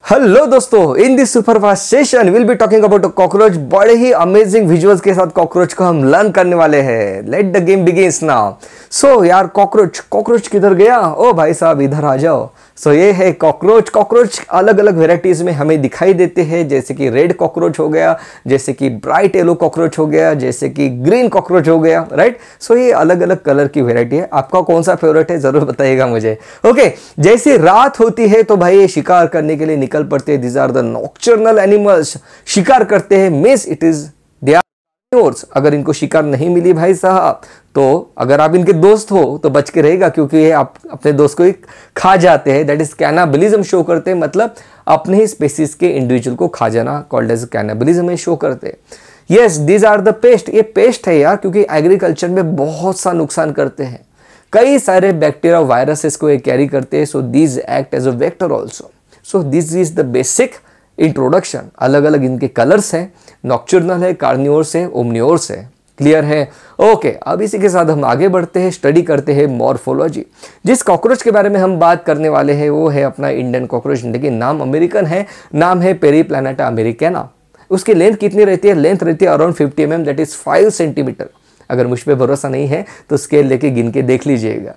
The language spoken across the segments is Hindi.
हेलो दोस्तों, in this superfast session will be talking about a cockroach. बड़े ही अमेजिंग विजुअल्स के साथ कॉकरोच को हम लर्न करने वाले हैं। Let the game begins now. So यार, कॉकरोच कॉकरोच किधर गया? ओ भाई साहब, इधर आ जाओ। सो ये है कॉकरोच। कॉकरोच अलग अलग वेराइटीज में हमें दिखाई देते हैं, जैसे कि रेड कॉकरोच हो गया, जैसे कि ब्राइट येलो कॉकरोच हो गया, जैसे कि ग्रीन कॉकरोच हो गया, राइट। सो ये अलग अलग कलर की वेराइटी है। आपका कौन सा फेवरेट है जरूर बताइएगा मुझे। ओके, जैसे रात होती है तो भाई ये शिकार करने के लिए निकल पड़ते हैं। These are the nocturnal animals. शिकार करते हैं means it is they are carnivores. अगर इनको शिकार नहीं मिली भाई साहब, तो अगर आप इनके दोस्त हो तो बच के रहेगा, क्योंकि ये आप अपने दोस्त को ही खा जाते हैं। दैट इज कैनाबलिज्म शो करते हैं, मतलब अपने ही स्पेसीज के इंडिविजुअल को खा जाना कॉल्ड एज कैनाबलिज्म में शो करते हैं। Yes, these are the pest. ये पेस्ट है यार, क्योंकि एग्रीकल्चर में बहुत सा नुकसान करते हैं। कई सारे बैक्टीरिया वायरसेस को ये कैरी करते हैं। So these act as a vector also. So this is the basic introduction. अलग अलग इनके कलर्स हैं, नॉक्चर्नल है, कार्निवोर्स है, ओमनिवोर्स है। क्लियर है? ओके, अब इसी के साथ हम आगे बढ़ते हैं, स्टडी करते हैं मॉर्फोलॉजी। जिस कॉकरोच के बारे में हम बात करने वाले हैं वो है अपना इंडियन कॉकरोच, लेकिन नाम अमेरिकन है। नाम है पेरीप्लैनेटा अमेरिकाना। उसकी लेंथ कितनी रहती है? लेंथ रहती है around 50 mm, that is 5 centimetre. अगर मुझ पर भरोसा नहीं है तो स्केल लेके गिन के देख लीजिएगा,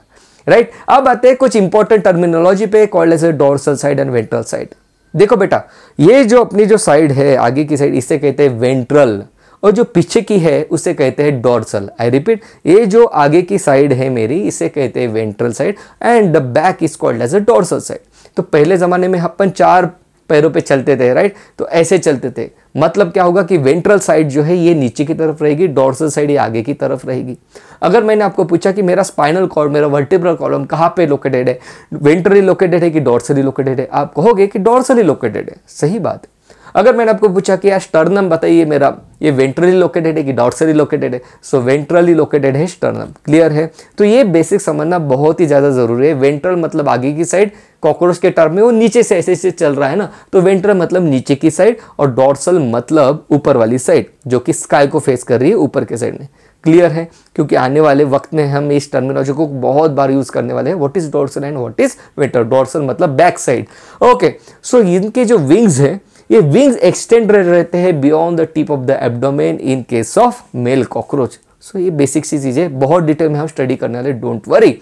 राइट। अब आते हैं कुछ इंपॉर्टेंट टर्मिनोलॉजी पे, called as dorsal side and ventral side. देखो बेटा, ये जो अपनी जो साइड है, आगे की साइड, इसे कहते हैं वेंट्रल, और जो पीछे की है उसे कहते हैं डोर्सल। आई रिपीट, ये जो आगे की साइड है मेरी, इसे कहते हैं ventral side and the back is called as a dorsal side. तो पहले जमाने में अपन 4 पैरों पे चलते थे, राइट। तो ऐसे चलते थे, मतलब क्या होगा कि वेंट्रल साइड जो है ये नीचे की तरफ रहेगी, डोर्सल साइड ये आगे की तरफ रहेगी। अगर मैंने आपको पूछा कि मेरा स्पाइनल कॉर्ड, मेरा वर्टिब्रल कॉलम कहाँ पे लोकेटेड है, वेंट्रली लोकेटेड है कि डोर्सली लोकेटेड है, आप कहोगे कि डोर्सली लोकेटेड है। सही बात है। अगर मैंने आपको पूछा कि यार स्टर्नम बताइए मेरा, ये वेंट्रली लोकेटेड है कि डोर्सली लोकेटेड है, सो वेंट्रली लोकेटेड है स्टर्नम। क्लियर है? तो ये बेसिक समझना बहुत ही ज़्यादा ज़रूरी है। वेंट्रल मतलब आगे की साइड, कॉकरोच के टर्म में वो नीचे से ऐसे ऐसे चल रहा है ना, तो वेंट्रल मतलब नीचे की साइड, और डोर्सल मतलब ऊपर वाली साइड जो कि स्काई को फेस कर रही है, ऊपर के साइड में। क्लियर है? क्योंकि आने वाले वक्त में हम इस टर्मिनोलॉजी को बहुत बार यूज करने वाले हैं। What is dorsal and what is ventral? Dorsal मतलब बैक साइड। ओके, सो इनके जो विंग्स है, ये विंग्स एक्सटेंड रहते हैं beyond the tip of the abdomen in case of male cockroach. So ये बेसिक सी चीजें बहुत डिटेल में हम स्टडी करने वाले, डोंट वरी।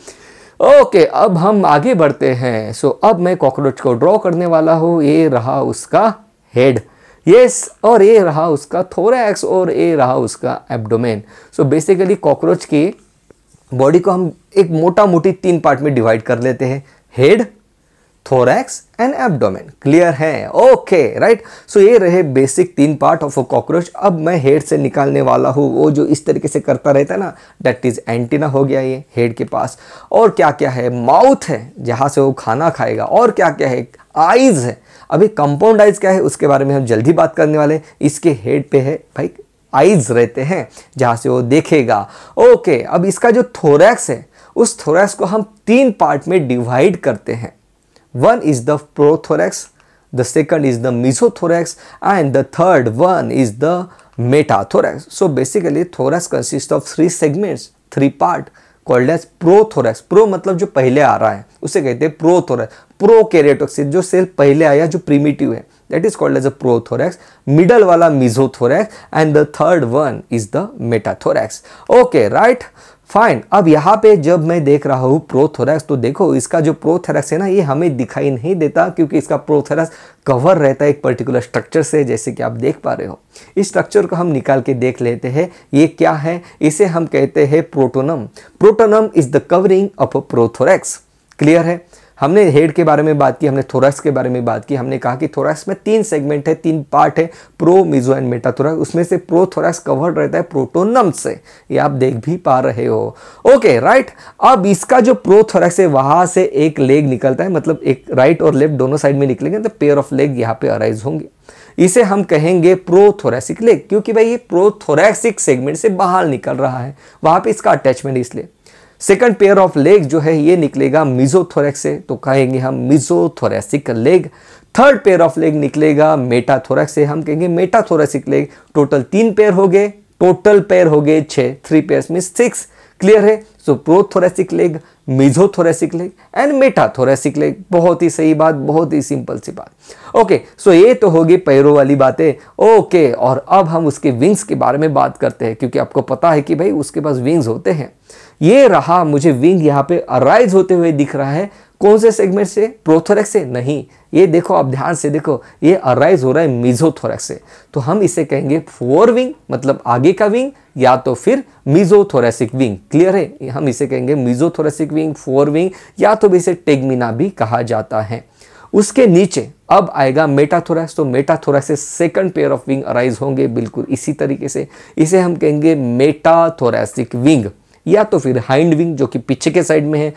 ओके, अब हम आगे बढ़ते हैं। सो अब मैं कॉकरोच को ड्रॉ करने वाला हूं। ये रहा उसका हेड, यस, और ये रहा उसका थोरैक्स, और ये रहा उसका एब्डोमेन। सो बेसिकली कॉकरोच की बॉडी को हम एक मोटा मोटी 3 पार्ट में डिवाइड कर लेते हैं, head, thorax and abdomen. Clear है? Okay, right. सो ये रहे basic 3 part of a cockroach. अब मैं हेड से निकालने वाला हूँ वो जो इस तरीके से करता रहता है ना, दैट इज एंटीना हो गया ये हेड के पास। और क्या क्या है? माउथ है जहाँ से वो खाना खाएगा, और क्या क्या है? आईज है। अभी कंपाउंड आइज क्या है उसके बारे में हम जल्दी बात करने वाले। इसके हेड पे है भाई आइज रहते हैं जहाँ से वो देखेगा। ओके, अब इसका जो थोरैक्स है, उस थोरैक्स को हम 3 पार्ट में डिवाइड करते हैं। One is the prothorax, the second is the mesothorax, and the third one is the metathorax. So basically thorax consists of 3 segments, 3 part called as prothorax. Pro मतलब जो पहले आ रहा है उसे कहते हैं prothorax. Prokaryotic जो सेल पहले आया, जो प्रीमिटिव है, that is called as a prothorax. Middle वाला mesothorax and the third one is the metathorax. Okay, right? Fine. अब यहाँ पे जब मैं देख रहा हूँ प्रोथोरैक्स, तो देखो इसका जो प्रोथोरैक्स है ना, ये हमें दिखाई नहीं देता, क्योंकि इसका प्रोथोरैक्स कवर रहता है एक पर्टिकुलर स्ट्रक्चर से, जैसे कि आप देख पा रहे हो। इस स्ट्रक्चर को हम निकाल के देख लेते हैं। ये क्या है? इसे हम कहते हैं pronotum. Pronotum is the covering of a prothorax. Clear है? हमने हेड के बारे में बात की, हमने थोरैक्स के बारे में बात की। हमने कहा कि थोरैक्स में 3 सेगमेंट है, 3 पार्ट है, प्रो, मेसो एंड मेटाथोरैक्स। उसमें से प्रोथोरैक्स कवर्ड रहता है प्रोटोनम से, ये आप देख भी पा रहे हो। Okay, right. अब इसका जो प्रोथोरैक्स है, वहां से एक लेग निकलता है, मतलब एक राइट और लेफ्ट दोनों साइड में निकलेंगे, तो पेयर ऑफ लेग यहाँ पे अराइज होंगे। इसे हम कहेंगे प्रोथोरैसिक लेग, क्योंकि भाई ये प्रोथोरैसिक सेगमेंट से बाहर निकल रहा है, वहां पे इसका अटैचमेंट, इसलिए। सेकंड पेयर ऑफ लेग जो है ये निकलेगा मिजोथोरैक्स से, तो कहेंगे हम mesothoracic leg. Third pair of leg निकलेगा मेटाथोरैक्स से, हम कहेंगे मेटाथोरैसिक लेग। टोटल 3 पेयर हो गए, टोटल पेयर हो गए 6, 3 पेयर्स में 6। क्लियर है? So prothoracic leg, mesothoracic leg and metathoracic leg. बहुत ही सही बात, बहुत ही सिंपल सी बात। ओके, सो ये तो होगी पैरों वाली बातें। ओके, और अब हम उसके विंग्स के बारे में बात करते हैं, क्योंकि आपको पता है कि भाई उसके पास विंग्स होते हैं। ये रहा, मुझे विंग यहाँ पे अराइज होते हुए दिख रहा है। कौन से सेगमेंट से? प्रोथोरेक्स से? नहीं, ये देखो, आप ध्यान से देखो, ये अराइज हो रहा है मीजोथोरेक्स से। तो हम इसे कहेंगे फोर विंग, मतलब आगे का विंग, या तो फिर मीजोथोरेसिक विंग। क्लियर है? हम इसे कहेंगे मीजोथोरेसिक विंग, फोर विंग, या तो इसे टेगमिना भी कहा जाता है। उसके नीचे अब आएगा मेटाथोरैक्स। तो मेटाथोरैक्स से second pair of wing arise होंगे बिल्कुल इसी तरीके से। इसे हम कहेंगे मेटाथोरैसिक विंग, या तो फिर हाइंड विंग जो कि पीछे के साइड में है,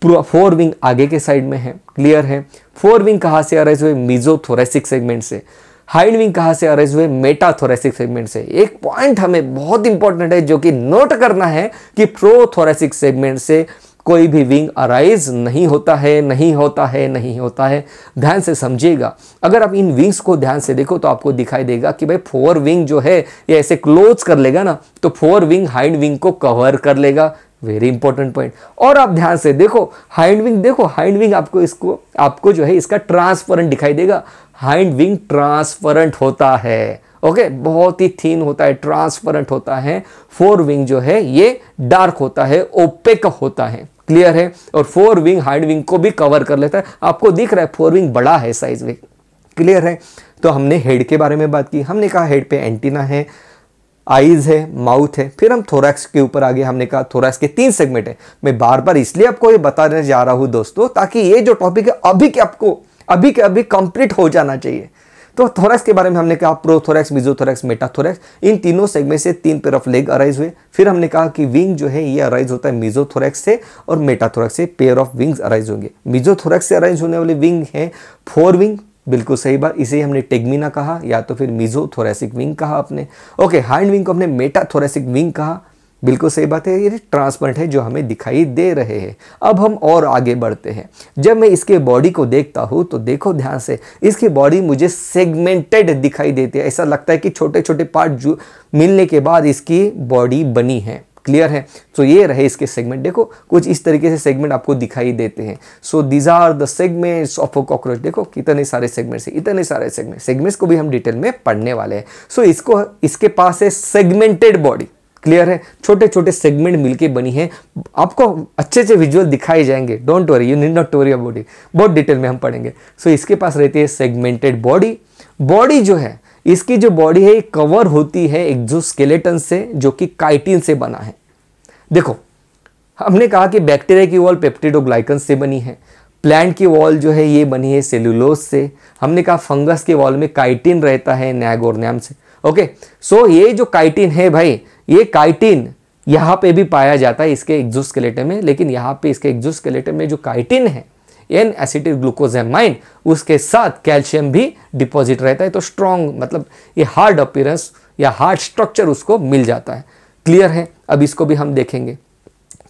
फोर विंग आगे के साइड में है। क्लियर है? फोर विंग कहां से अराइज हुए? मीजोथोरेसिक सेगमेंट से। हाइंड विंग कहां से अराइज हुए? मेटाथोरेसिक सेगमेंट से। एक पॉइंट हमें बहुत इंपॉर्टेंट है जो कि नोट करना है कि प्रोथोरेसिक सेगमेंट से कोई भी विंग अराइज नहीं होता है, नहीं होता है, नहीं होता है। ध्यान से समझिएगा। अगर आप इन विंग्स को ध्यान से देखो तो आपको दिखाई देगा कि भाई फोर विंग जो है ये ऐसे क्लोज कर लेगा ना, तो फोर विंग हाइंड विंग को कवर कर लेगा। Very important point. और आप ध्यान से देखो हाइंड विंग, देखो हाइंड विंग आपको जो है इसका ट्रांसपेरेंट दिखाई देगा। हाइंड विंग ट्रांसपेरेंट होता है। ओके, बहुत ही थीन होता है, ट्रांसपेरेंट होता है। फोर विंग जो है ये डार्क होता है, ओपेक होता है। क्लियर है? और फोर विंग हाइंड विंग को भी कवर कर लेता है। आपको दिख रहा है फोर विंग बड़ा है साइज में। क्लियर है? तो हमने हेड के बारे में बात की। हमने कहा हेड पे एंटीना है, आईज है, माउथ है। फिर हम थोरैक्स के ऊपर आ गए। हमने कहा थोरैक्स के 3 सेगमेंट है। मैं बार बार इसलिए आपको ये बताने जा रहा हूं दोस्तों, ताकि ये जो टॉपिक है अभी के अभी कंप्लीट हो जाना चाहिए। तो थोरैक्स के बारे में हमने कहा प्रोथोरैक्स, मीजोथोरैक्स, मेटाथोरैक्स। इन तीनों सेगमेंट से 3 पेयर ऑफ लेग अराइज हुए। फिर हमने कहा कि विंग जो है ये अराइज होता है मीजोथोरैक्स से, और मेटाथोरैक्स से पेयर ऑफ विंग्स अराइज होंगे। मीजोथोरैक्स से अराइज होने वाली विंग है फोर विंग। बिल्कुल सही बात, इसे हमने टेगमिना कहा, या तो फिर मीजोथोरैसिक विंग कहा आपने। ओके, हाइंड विंग को हमने मेटाथोरैसिक विंग कहा। बिल्कुल सही बात है, ये ट्रांसपेरेंट है जो हमें दिखाई दे रहे हैं। अब हम और आगे बढ़ते हैं। जब मैं इसके बॉडी को देखता हूं तो देखो ध्यान से, इसकी बॉडी मुझे सेगमेंटेड दिखाई देती है। ऐसा लगता है कि छोटे छोटे पार्ट जो मिलने के बाद इसकी बॉडी बनी है। क्लियर है? तो ये रहे इसके सेगमेंट। देखो कुछ इस तरीके से सेगमेंट आपको दिखाई देते हैं। So these are the segments of a cockroach. देखो कितने सारे सेगमेंट्स हैं, इतने सारे सेगमेंट्स को भी हम डिटेल में पढ़ने वाले हैं। सो इसके पास है सेगमेंटेड बॉडी। क्लियर है? छोटे छोटे सेगमेंट मिलके बनी है। आपको अच्छे से विजुअल दिखाए जाएंगे। Don't worry, you need not to worry about it, बहुत डिटेल में हम पढ़ेंगे। सो इसके पास रहती है सेगमेंटेड बॉडी। बॉडी जो है, इसकी जो बॉडी है कवर होती है एक्सोस्केलेटन से, जो कि काइटिन से बना है। देखो हमने कहा कि बैक्टीरिया की वॉल पेप्टिडोग्लाइकन से बनी है। प्लांट की वॉल जो है ये बनी है सेलुलोज से। हमने कहा फंगस के वॉल में काइटिन रहता है नैगोर्नियम से। ओके, सो ये जो काइटिन है भाई, ये काइटिन यहाँ पे भी पाया जाता है इसके एक्सोस्केलेटन में। लेकिन यहाँ पे इसके एक्सोस्केलेटन में जो काइटिन है, एन एसिटिल ग्लूकोजामाइन, उसके साथ कैल्शियम भी डिपॉजिट रहता है। तो स्ट्रॉन्ग, मतलब ये हार्ड अपीयरेंस या हार्ड स्ट्रक्चर उसको मिल जाता है। क्लियर है? अब इसको भी हम देखेंगे।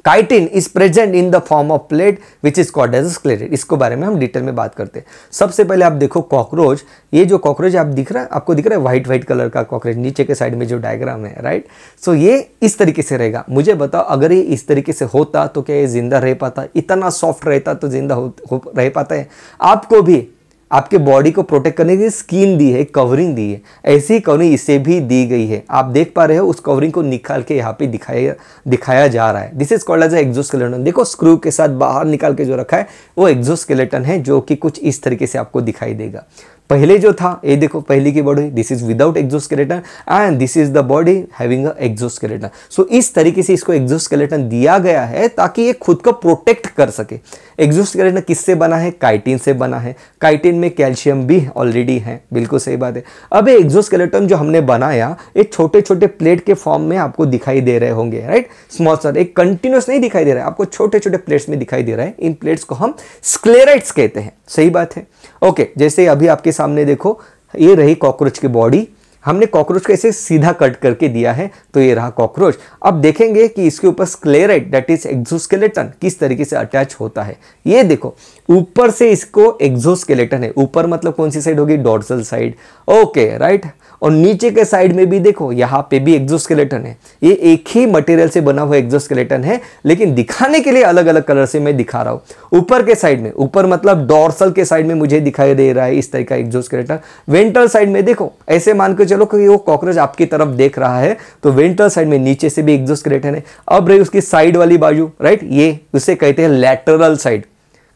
Chitin is present in the form of plate which is called as sclerite. इसको बारे में हम डिटेल में बात करते हैं। सबसे पहले आप देखो कॉकरोच, ये जो कॉकरोच आप दिख रहा है, आपको दिख रहा है व्हाइट कलर का कॉकरोच, नीचे के साइड में जो डायग्राम है, राइट? सो ये इस तरीके से रहेगा। मुझे बताओ अगर ये इस तरीके से होता तो क्या ये जिंदा रह पाता? इतना सॉफ्ट रहता तो जिंदा रह पाता है? आपको भी आपके बॉडी को प्रोटेक्ट करने के लिए स्किन दी है, कवरिंग दी है। ऐसी कवरिंग इसे भी दी गई है। आप देख पा रहे हो उस कवरिंग को निकाल के यहाँ पे दिखाया जा रहा है। This is called as exoskeleton. देखो स्क्रू के साथ बाहर निकाल के जो रखा है वो एक्सोस्केलेटन है, जो कि कुछ इस तरीके से आपको दिखाई देगा। पहले जो था ये देखो, पहले की body, this is without exoskeleton and this is the body having a exoskeleton. So इस तरीके से इसको एक्सोस्केलेटन दिया गया है ताकि ये खुद को प्रोटेक्ट कर सके। एक्सोस्केलेटन किससे बना है? काइटिन से बना है। काइटिन में कैल्शियम भी ऑलरेडी है। बिल्कुल सही बात है। अब ये एक्सोस्केलेटन जो हमने बनाया, ये छोटे छोटे प्लेट के फॉर्म में आपको दिखाई दे रहे होंगे, राइट? स्मॉल सा, एक कंटिन्यूस नहीं दिखाई दे रहा है, आपको छोटे छोटे प्लेट्स में दिखाई दे रहा है। इन प्लेट्स को हम स्क्लेराइड्स कहते हैं। सही बात है। ओके, जैसे अभी आपके सामने देखो, ये रही कॉकरोच की बॉडी। हमने कॉकरोच को ऐसे सीधा कट करके दिया है, तो ये रहा कॉकरोच। अब देखेंगे कि इसके ऊपर स्क्लेराइड, दैट इज एक्सोस्केलेटन, किस तरीके से अटैच होता है। ये देखो ऊपर से इसको एक्सोस्केलेटन है। ऊपर मतलब कौन सी साइड होगी? Dorsal side. Okay, right. और नीचे के साइड में भी देखो यहाँ पे भी एक्सोस्केलेटन है। ये एक ही मटेरियल से बना हुआ एक्सोस्केलेटन है, लेकिन दिखाने के लिए अलग अलग कलर से मैं दिखा रहा हूं। ऊपर के साइड में, ऊपर मतलब डॉर्सल के साइड में मुझे दिखाई दे रहा है इस तरह का एक्सोस्केलेटन। वेंट्रल साइड में देखो, ऐसे मान के चलो कि वो कॉकरोच आपकी तरफ देख रहा है, तो वेंट्रल साइड में नीचे से भी एक्सोस्केलेटन है। अब रही उसकी साइड वाली बाजू, राइट, ये उसे कहते हैं लैटरल साइड।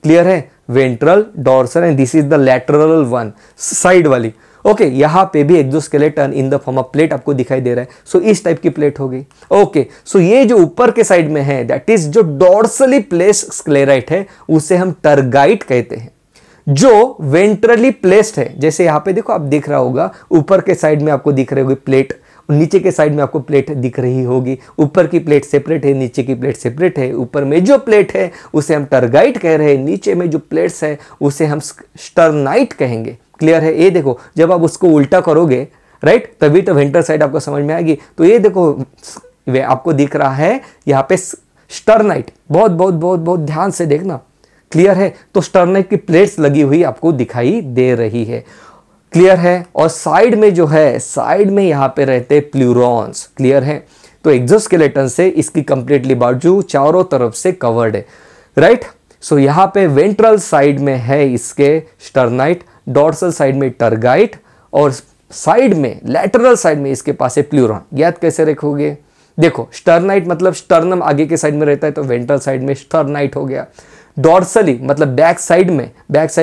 क्लियर है? Ventral, dorsal and this is the lateral one, side वाली। ओके, यहां पे भी exoskeleton in the form of plate आपको दिखाई दे रहा है। सो इस टाइप की प्लेट हो गई। ओके, सो ये जो ऊपर के साइड में है, दैट इज जो डॉर्सली प्लेस्ड स्क्लेराइट है, उसे हम टर्गाइट कहते हैं। जो वेंट्रली प्लेस्ड है, जैसे यहां पे देखो, आप दिख रहा होगा ऊपर के साइड में आपको दिख रही होगी प्लेट, नीचे के साइड में आपको प्लेट दिख रही होगी। ऊपर की प्लेट सेपरेट है, नीचे की प्लेट सेपरेट है। ऊपर में जो प्लेट है उसे हम टर्गाइट कह रहे हैं, नीचे में जो प्लेट्स है उसे हम स्टर्नाइट कहेंगे। क्लियर है? ये देखो, जब आप उसको उल्टा करोगे, राइट, तभी तो वेंट्रल साइड आपको समझ में आएगी। तो ये देखो, वे आपको दिख रहा है यहाँ पे स्टर्नाइट। बहुत बहुत बहुत बहुत ध्यान से देखना। क्लियर है? तो स्टर्नाइट की प्लेट्स लगी हुई आपको दिखाई दे रही है। क्लियर है? और साइड में जो है, साइड में यहां पे रहते प्लूरॉन्स। क्लियर है? तो एक्सोस्केलेटन से इसकी कंप्लीटली बाजू चारों तरफ से कवर्ड है, राइट। सो यहां पे वेंट्रल साइड में है इसके स्टर्नाइट, डॉर्सल साइड में टर्गाइट, और साइड में, लैटरल साइड में इसके पास है प्लूरॉन। याद कैसे रखोगे? देखो, स्टर्नाइट मतलब स्टर्नम आगे के साइड में रहता है, तो वेंट्रल साइड में स्टर्नाइट हो गया। डॉर्सली मतलब बैक साइड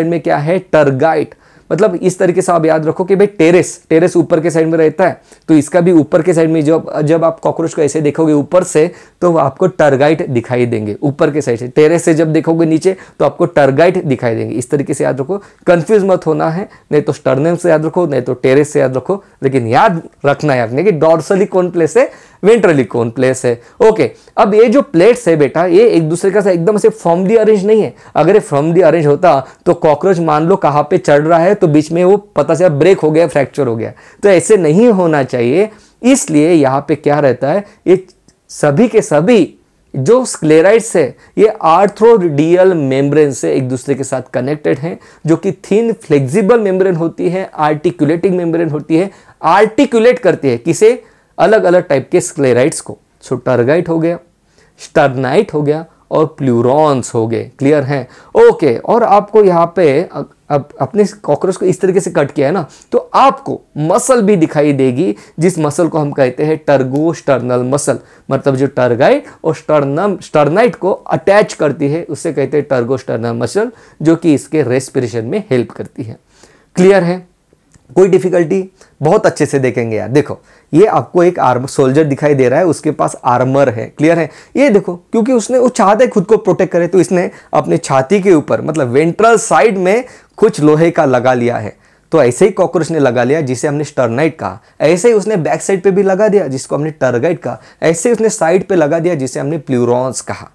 में क्या है? टर्गाइट। मतलब इस तरीके से आप याद रखो कि भाई टेरेस ऊपर के साइड में रहता है, तो इसका भी ऊपर के साइड में जब आप कॉकरोच को ऐसे देखोगे ऊपर से, तो आपको टर्गाइट दिखाई देंगे ऊपर के साइड से। टेरेस से जब देखोगे नीचे, तो आपको टर्गाइट दिखाई देंगे। इस तरीके से याद रखो, कंफ्यूज मत होना है। नहीं तो स्टर्नम से याद रखो, नहीं तो टेरेस से याद रखो, लेकिन याद रखना है आपने कि डॉर्सली कौन प्लेस है, वेंट्रली कौन प्लेस है। ओके, अब ये जो प्लेट्स है बेटा, ये एक दूसरे का एकदम से फॉर्मली अरेंज नहीं है। अगर ये फॉर्मली अरेंज होता तो कॉकरोच मान लो कहाँ पे चढ़ रहा है, तो बीच में वो पता चला ब्रेक हो गया, फ्रैक्चर हो गया। तो ऐसे नहीं होना चाहिए। इसलिए यहाँ पे क्या रहता है, ये सभी के सभी जो स्क्लेराइड्स है, ये आर्थ्रोडियल मेम्ब्रेन से एक दूसरे के साथ कनेक्टेड हैं, जो कि थिन फ्लेक्सिबल मेम्ब्रेन होती है, आर्टिकुलेटिंग मेम्ब्रेन होती है, आर्टिकुलेट करती है किसे? अलग अलग टाइप के स्क्लेराइड्स को। सो टर्गाइट हो गया, स्टर्नाइट हो गया, और प्लूरॉन्स हो गए। क्लियर है? ओके, और आपको यहाँ पे अब अपने कॉकरोच को इस तरीके से कट किया है ना, तो आपको मसल भी दिखाई देगी, जिस मसल को हम कहते हैं टर्गोस्टर्नल मसल। मतलब जो टर्गाइट और स्टर्नाइट को अटैच करती है, उससे कहते हैं टर्गोस्टर्नल मसल, जो कि इसके रेस्पिरेशन में हेल्प करती है। क्लियर है? कोई डिफिकल्टी? बहुत अच्छे से देखेंगे यार। देखो, ये आपको एक आर्मर सोल्जर दिखाई दे रहा है, उसके पास आर्मर है। क्लियर है? ये देखो, क्योंकि वो चाहता है खुद को प्रोटेक्ट करे, तो इसने अपने छाती के ऊपर मतलब वेंट्रल साइड में कुछ लोहे का लगा लिया है। तो ऐसे ही कॉकरोच ने लगा लिया, जिसे हमने स्टर्नाइट कहा। ऐसे ही उसने बैक साइड पे भी लगा दिया, जिसको हमने टर्गाइट कहा। ऐसे ही उसने साइड पे लगा दिया, जिसे हमने प्लूरॉन्स कहा।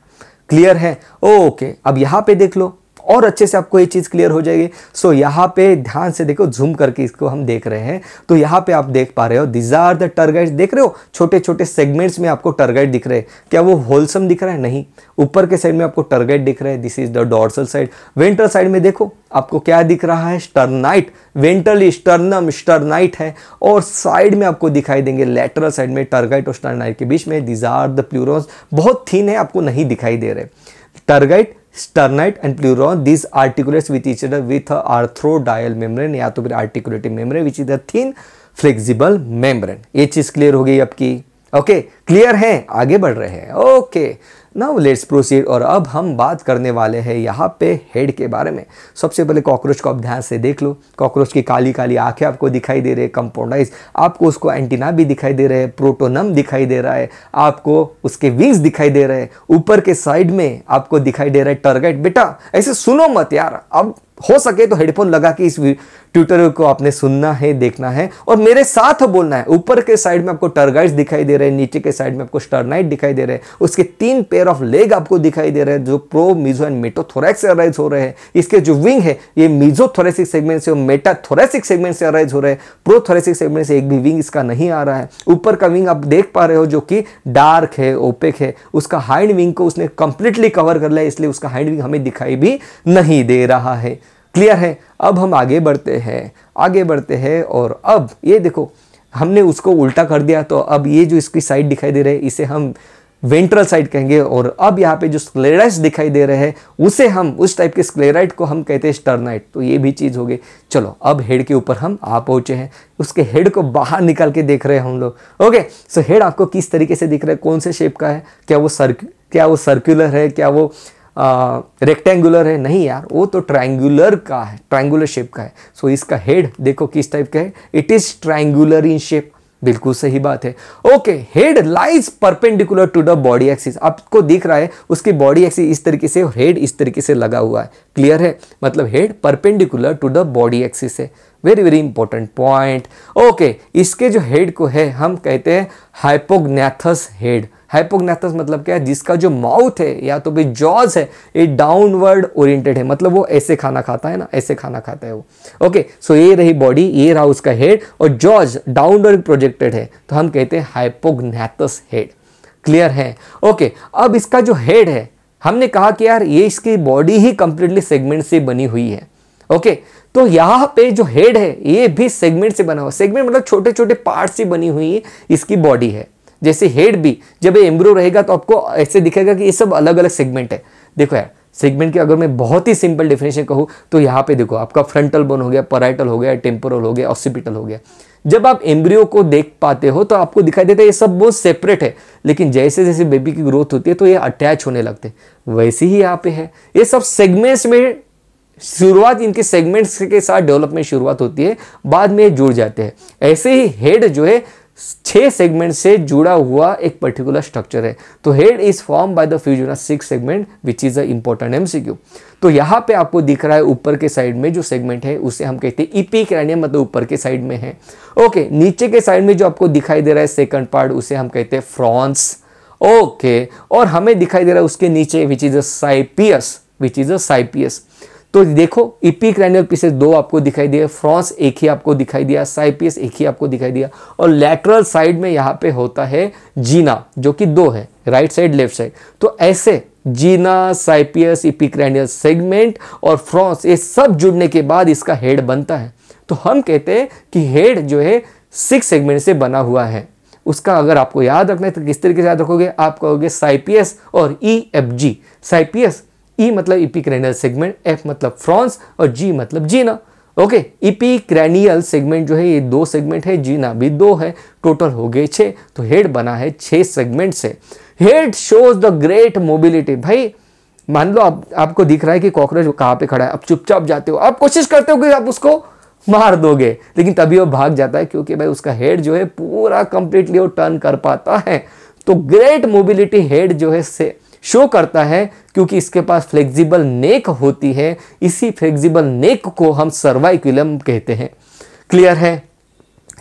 क्लियर है? ओके, अब यहाँ पे देख लो, और अच्छे से आपको ये चीज़ क्लियर हो जाएगी। सो यहाँ पे ध्यान से देखो, जूम करके इसको हम देख रहे हैं, तो यहाँ पे आप देख पा रहे हो, दिस आर द टर्गाइट्स। देख रहे हो, छोटे छोटे सेगमेंट्स में आपको टर्गाइट दिख रहे हैं। क्या वो होलसम दिख रहा है? नहीं। ऊपर के साइड में आपको टर्गाइट दिख रहा है, this is the dorsal side. Ventral side में देखो, आपको क्या दिख रहा है? स्टर्नाइट। वेंट्रली स्टर्नम स्टर्नाइट है, और साइड में आपको दिखाई देंगे लैटरल साइड में टर्गाइट और स्टर्नाइट के बीच में दिस आर द प्लूरॉन्स। बहुत थिन है, आपको नहीं दिखाई दे रहे। Tergite, sternite and pleuron, this articulates with each other with arthrodial membrane, या तो फिर articulating membrane which is the thin flexible membrane. ये चीज क्लियर हो गई आपकी? ओके, क्लियर है? आगे बढ़ रहे हैं। Okay, now let's proceed. और अब हम बात करने वाले हैं यहाँ पे हेड के बारे में। सबसे पहले कॉकरोच को आप ध्यान से देख लो। कॉकरोच की काली काली आंखें आपको दिखाई दे रही है, कंपाउंडाइज। आपको उसको एंटीना भी दिखाई दे रहे हैं, प्रोटोनम दिखाई दे रहा है, आपको उसके विंग्स दिखाई दे रहे हैं। ऊपर के साइड में आपको दिखाई दे रहा है टर्गाइट। बेटा ऐसे सुनो मत यार, अब हो सके तो हेडफोन लगा के इस ट्यूटोरियल को आपने सुनना है, देखना है और मेरे साथ बोलना है। ऊपर के साइड में आपको टर्गाइट्स दिखाई दे रहे हैं, नीचे के साइड में आपको स्टर्नाइट दिखाई दे रहे हैं, उसके 3 पेयर ऑफ लेग आपको दिखाई दे रहे हैं जो प्रो, मीजो एंड मेटाथोरैक्स से अराइज हो रहे हैं। इसके जो विंग है ये मीजोथोरैसिक सेगमेंट से और मेटाथोरैसिक सेगमेंट से अराइज हो रहे हैं। प्रोथोरैसिक सेगमेंट से एक भी विंग इसका नहीं आ रहा है। ऊपर का विंग आप देख पा रहे हो जो कि डार्क है, ओपेक है। उसका हाइंड विंग को उसने कंप्लीटली कवर कर लिया, इसलिए उसका हाइंड विंग हमें दिखाई भी नहीं दे रहा है। क्लियर है? अब हम आगे बढ़ते हैं और अब ये देखो, हमने उसको उल्टा कर दिया, तो अब ये जो इसकी साइड दिखाई दे रहे हैं इसे हम वेंट्रल साइड कहेंगे, और अब यहाँ पे जो स्क्लेराइड्स दिखाई दे रहे हैं उसे हम, उस टाइप के स्क्लेराइड को हम कहते हैं स्टर्नाइड। तो ये भी चीज़ हो गई। चलो अब हेड के ऊपर हम आ पहुंचे हैं, उसके हेड को बाहर निकाल के देख रहे हैं हम लोग। ओके, सो हेड आपको किस तरीके से दिख रहा है, कौन से शेप का है, क्या वो सर्कुलर है, क्या वो रेक्टेंगुलर है? नहीं यार, वो तो ट्रायंगुलर का है, ट्रायंगुलर शेप का है। सो इसका हेड देखो किस टाइप का है, it is triangular in shape. बिल्कुल सही बात है। Okay, head lies perpendicular to the body axis. आपको दिख रहा है उसकी बॉडी एक्सिस इस तरीके से और हेड इस तरीके से लगा हुआ है। क्लियर है? मतलब head perpendicular to the body axis है। Very very important point. Okay, इसके जो हेड को है हम कहते हैं हाइपोग्नैथस हेड। हाइपोग्नैथस मतलब क्या है? जिसका जो माउथ है या तो भाई जॉज है, ये डाउनवर्ड ओरिएंटेड है, मतलब वो ऐसे खाना खाता है ना, ऐसे खाना खाता है वो। ओके, सो ये रही बॉडी, ये रहा उसका हेड, और जॉज डाउनवर्ड प्रोजेक्टेड है, तो हम कहते हैं हाइपोग्नैथस हेड। क्लियर है? ओके, अब इसका जो हेड है, हमने कहा कि यार ये इसकी बॉडी ही कंप्लीटली सेगमेंट से बनी हुई है। ओके, तो यहाँ पे जो हेड है ये भी सेगमेंट से बना हुआ। सेगमेंट मतलब छोटे छोटे पार्ट से बनी हुई इसकी बॉडी है। जैसे हेड भी जब ये एम्ब्रियो रहेगा तो आपको ऐसे दिखेगा कि ये सब अलग अलग सेगमेंट है। देखो यार, सेगमेंट की अगर मैं बहुत ही सिंपल डेफिनेशन कहूँ तो यहाँ पे देखो आपका फ्रंटल बोन हो गया, पैराइटल हो गया, टेम्पोरल हो गया, ऑक्सीपिटल हो गया। जब आप एम्ब्रियो को देख पाते हो तो आपको दिखाई देता है ये सब बहुत सेपरेट है, लेकिन जैसे जैसे बेबी की ग्रोथ होती है तो ये अटैच होने लगते हैं। वैसे ही यहाँ पे है, ये सब सेगमेंट्स में शुरुआत, इनके सेगमेंट्स के साथ डेवलपमेंट शुरुआत होती है, बाद में जुड़ जाते हैं। ऐसे ही हेड जो है 6 सेगमेंट से जुड़ा हुआ एक पर्टिकुलर स्ट्रक्चर है। तो head is form by the fusion of 6 segment which is a important MCQ. तो यहाँ पे आपको दिख रहा है ऊपर के साइड में जो सेगमेंट है उसे हम कहते हैं इपिक्रैनियम, मतलब ऊपर के साइड में है। ओके, नीचे के साइड में जो आपको दिखाई दे रहा है सेकंड पार्ट, उसे हम कहते हैं फ्रॉन्स। ओके, और हमें दिखाई दे रहा है उसके नीचे which is a साइपियस, which is a साइपियस। तो देखो इपिक्रैनियल पीसेस 2 आपको दिखाई दिए, फ्रॉन्स एक ही आपको दिखाई दिया, साइपियस एक ही आपको दिखाई दिया, और लैटरल साइड में यहाँ पे होता है जीना, जो कि 2 है, राइट साइड लेफ्ट साइड। तो ऐसे जीना, साइपियस, इपिक्रैनियल सेगमेंट और फ्रॉन्स, ये सब जुड़ने के बाद इसका हेड बनता है। तो हम कहते हैं कि हेड जो है 6 सेगमेंट से बना हुआ है। उसका अगर आपको याद रखना है तो किस तरीके से याद रखोगे? आप कहोगे साइपियस और EFG। साइपियस, ई मतलब इपिक्रैनियल सेगमेंट, एफ मतलब फ्रॉन्स और जी मतलब जीना। ओके, इपिक्रैनियल सेगमेंट जो है ये 2 सेगमेंट है, जीना भी 2 है, टोटल हो गए 6। तो हेड बना है 6 सेगमेंट से। Head shows the great mobility. भाई मान लो आपको दिख रहा है कि कॉकरोच कहाँ पे खड़ा है, आप चुपचाप जाते हो, आप कोशिश करते हो कि आप उसको मार दोगे, लेकिन तभी वो भाग जाता है, क्योंकि भाई उसका हेड जो है पूरा कंप्लीटली वो टर्न कर पाता है। तो ग्रेट मोबिलिटी हेड जो है से शो करता है, क्योंकि इसके पास फ्लेक्सिबल नेक होती है। इसी फ्लेक्सिबल नेक को हम सर्वाइकुलम कहते हैं। क्लियर है?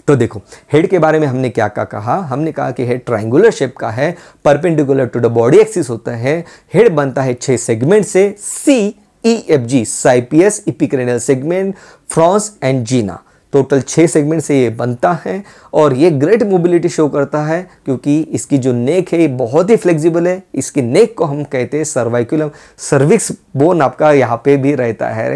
तो देखो हेड के बारे में हमने क्या क्या कहा। हमने कहा कि हेड ट्रायंगुलर शेप का है, perpendicular to the body axis होता है। हेड बनता है 6 सेगमेंट से, CEFG, clypeus, epicranial segment, frons and gena. Total 6 segment से ये बनता है, और ये ग्रेट मोबिलिटी शो करता है क्योंकि इसकी जो नेक है ये बहुत ही फ्लेक्सिबल है। इसकी नेक को हम कहते हैं सर्वाइकुलम। सर्विक्स बोन आपका यहाँ पे भी रहता है,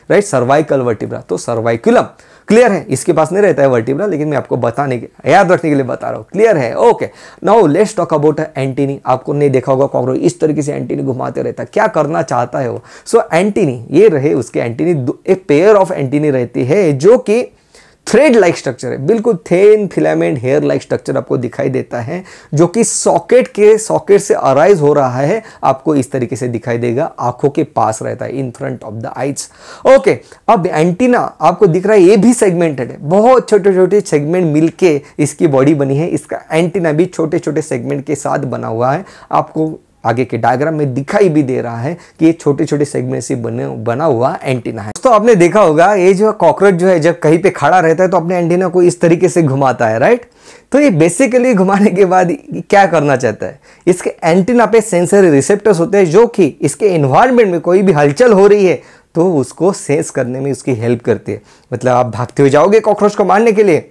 राइट, सर्वाइकल वर्टिब्रा, तो सर्वाइकुलम। क्लियर है? इसके पास नहीं रहता है वर्टिब्रा, लेकिन मैं आपको बताने के, याद रखने के लिए बता रहा हूँ। क्लियर है? Okay, now let's talk about antennae. आपको नहीं देखा होगा कॉकरोच इस तरीके से एंटीनी घुमाते रहता है, क्या करना चाहता है वो। सो एंटीनी, ये रहे उसके एंटीनी, एक पेयर ऑफ एंटीनी रहती है जो कि थ्रेड लाइक स्ट्रक्चर है, बिल्कुल thin filament hair like structure आपको दिखाई देता है, जो कि सॉकेट से अराइज हो रहा है। आपको इस तरीके से दिखाई देगा, आंखों के पास रहता है, in front of the eyes. Okay, अब एंटीना आपको दिख रहा है, ये भी सेगमेंटेड है, बहुत छोटे छोटे सेगमेंट मिलके इसकी बॉडी बनी है। इसका एंटीना भी छोटे छोटे सेगमेंट के साथ बना हुआ है। आपको आगे के डायग्राम में दिखाई भी दे रहा है कि ये छोटे छोटे सेगमेंट से बना हुआ एंटीना है। तो आपने देखा होगा ये जो कॉकरोच जो है जब कहीं पे खड़ा रहता है तो अपने एंटीना को इस तरीके से घुमाता है, राइट। तो ये बेसिकली घुमाने के बाद क्या करना चाहता है, इसके एंटीना पे सेंसरी रिसेप्टर्स होते हैं जो कि इसके एनवायरनमेंट में कोई भी हलचल हो रही है तो उसको सेंस करने में उसकी हेल्प करती है। मतलब आप भागते हुए जाओगे कॉकरोच को मारने के लिए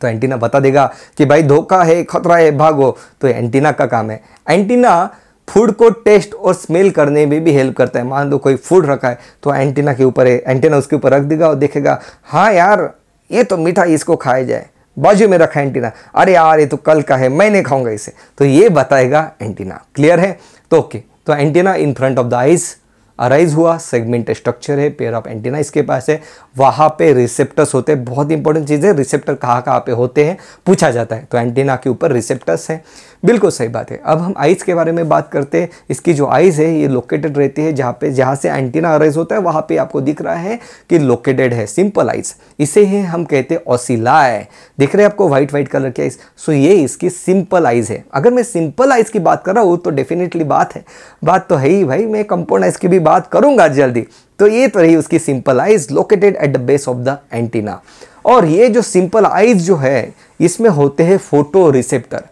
तो एंटीना बता देगा कि भाई धोखा है, खतरा है, भागो। तो एंटीना का काम है। एंटीना फूड को टेस्ट और स्मेल करने में भी हेल्प करता है। मान लो कोई फूड रखा है तो एंटीना के ऊपर है, एंटीना उसके ऊपर रख देगा और देखेगा हाँ यार ये तो मीठा, इसको खाया जाए। बाजू में रखा एंटीना, अरे यार ये तो कल का है, मैं नहीं खाऊंगा इसे, तो ये बताएगा एंटीना। क्लियर है? तो ओके, तो antenna in front of the eyes arise हुआ, सेगमेंट स्ट्रक्चर है, पेयर ऑफ एंटीना इसके पास है, वहाँ पे रिसेप्टर्स होते हैं। बहुत इंपॉर्टेंट चीज़ है, रिसेप्टर कहाँ कहाँ पे होते हैं पूछा जाता है, तो एंटीना के ऊपर रिसेप्टर्स हैं। बिल्कुल सही बात है। अब हम आइज के बारे में बात करते हैं। इसकी जो आइज है ये लोकेटेड रहती है जहाँ से एंटीना अराइज होता है, वहाँ पे आपको दिख रहा है कि लोकेटेड है सिंपल आइज। इसे ही हम कहते हैं ओसिलाई। दिख रहे हैं आपको वाइट वाइट कलर के आइज, सो ये इसकी सिंपल आइज है। अगर मैं सिंपल आइज की बात कर रहा हूँ तो डेफिनेटली बात तो है ही भाई, मैं कंपाउंड आइज की भी बात करूंगा जल्दी। तो ये तो रही उसकी simple eyes located at the base of the antenna. और ये जो सिंपल आइज जो है इसमें होते हैं फोटो रिसेप्टर।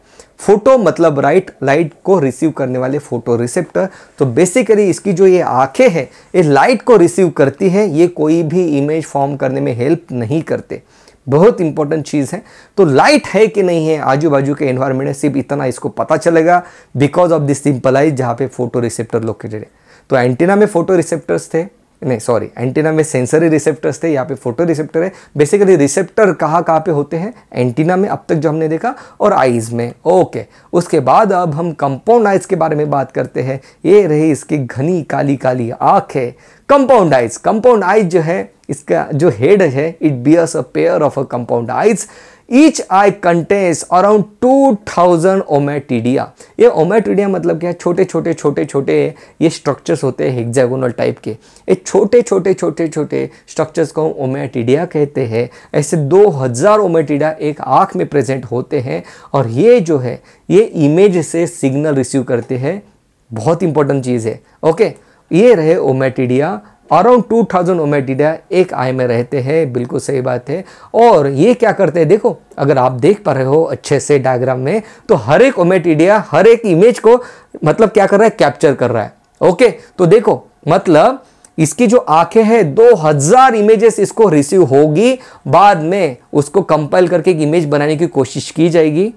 फोटो मतलब लाइट को रिसीव करने वाले फोटो रिसेप्टर। तो बेसिकली इसकी जो ये आंखें हैं ये लाइट को रिसीव करती है, ये कोई भी इमेज फॉर्म करने में हेल्प नहीं करते। बहुत इंपॉर्टेंट चीज़ है। तो लाइट है कि नहीं है आजू बाजू के एनवायरनमेंट में, सिर्फ इतना इसको पता चलेगा because of this simple eyes जहाँ पे फोटो रिसेप्टर लोकेटेड है। तो एंटीना में फोटो रिसेप्टर्स थे, नहीं सॉरी, एंटीना में सेंसरी रिसेप्टर्स थे, यहाँ पे फोटो रिसेप्टर है। बेसिकली रिसेप्टर कहाँ कहाँ पे होते हैं? एंटीना में, अब तक जो हमने देखा, और आइज में। ओके, उसके बाद अब हम कंपाउंड आइज के बारे में बात करते हैं। ये रही इसकी घनी काली काली आँख है, कंपाउंड आइज। कंपाउंड आइज जो है इसका जो हेड है, it bears a pair of a compound eyes. Each eye contains around 2000 ommatidia. ये ओमेटिडिया मतलब क्या है? छोटे छोटे ये स्ट्रक्चर्स होते हैं हेक्सागोनल टाइप के। ये छोटे छोटे स्ट्रक्चर्स को ओमेटिडिया कहते हैं। ऐसे 2000 ओमेटिडिया एक आँख में प्रेजेंट होते हैं और ये जो है ये इमेज से सिग्नल रिसीव करते हैं। बहुत इंपॉर्टेंट चीज़ है। ओके, ये रहे ओमेटिडिया। अराउंड 2000 ओमेटिडिया एक आई में रहते हैं, बिल्कुल सही बात है। और ये क्या करते हैं, देखो अगर आप देख पा रहे हो अच्छे से डायग्राम में, तो हर एक ओमेटिडिया हर एक इमेज को मतलब क्या कर रहा है? कैप्चर कर रहा है। ओके, तो देखो मतलब इसकी जो आंखें हैं 2000 इमेजेस इसको रिसीव होगी, बाद में उसको कंपाइल करके एक इमेज बनाने की कोशिश की जाएगी।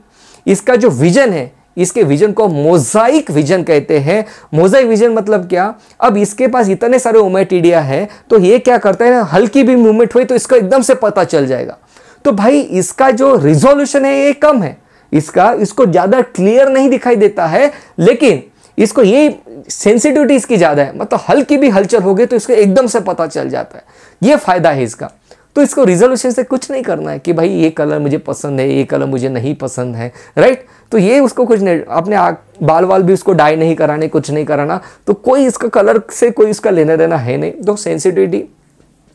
इसका जो विजन है, इसके विजन को मोजाइक विजन कहते हैं। मोजाइक विजन मतलब क्या? अब इसके पास इतने सारे ओमेटिडिया है तो ये क्या करता है ना, हल्की भी मूवमेंट हुई तो इसका एकदम से पता चल जाएगा। तो भाई इसका जो रिजोल्यूशन है ये कम है, इसको ज्यादा क्लियर नहीं दिखाई देता है, लेकिन इसको ये सेंसिटिविटी इसकी ज्यादा है, मतलब हल्की भी हलचल हो गई तो इसको एकदम से पता चल जाता है। ये फायदा है इसका। तो इसको रिजोल्यूशन से कुछ नहीं करना है कि भाई ये कलर मुझे पसंद है, ये कलर मुझे नहीं पसंद है, राइट? तो ये उसको कुछ नहीं, अपने बाल वाल भी उसको डाई नहीं कराने, कुछ नहीं कराना, तो कोई इसका कलर से कोई इसका लेना देना है नहीं। तो सेंसिटिविटी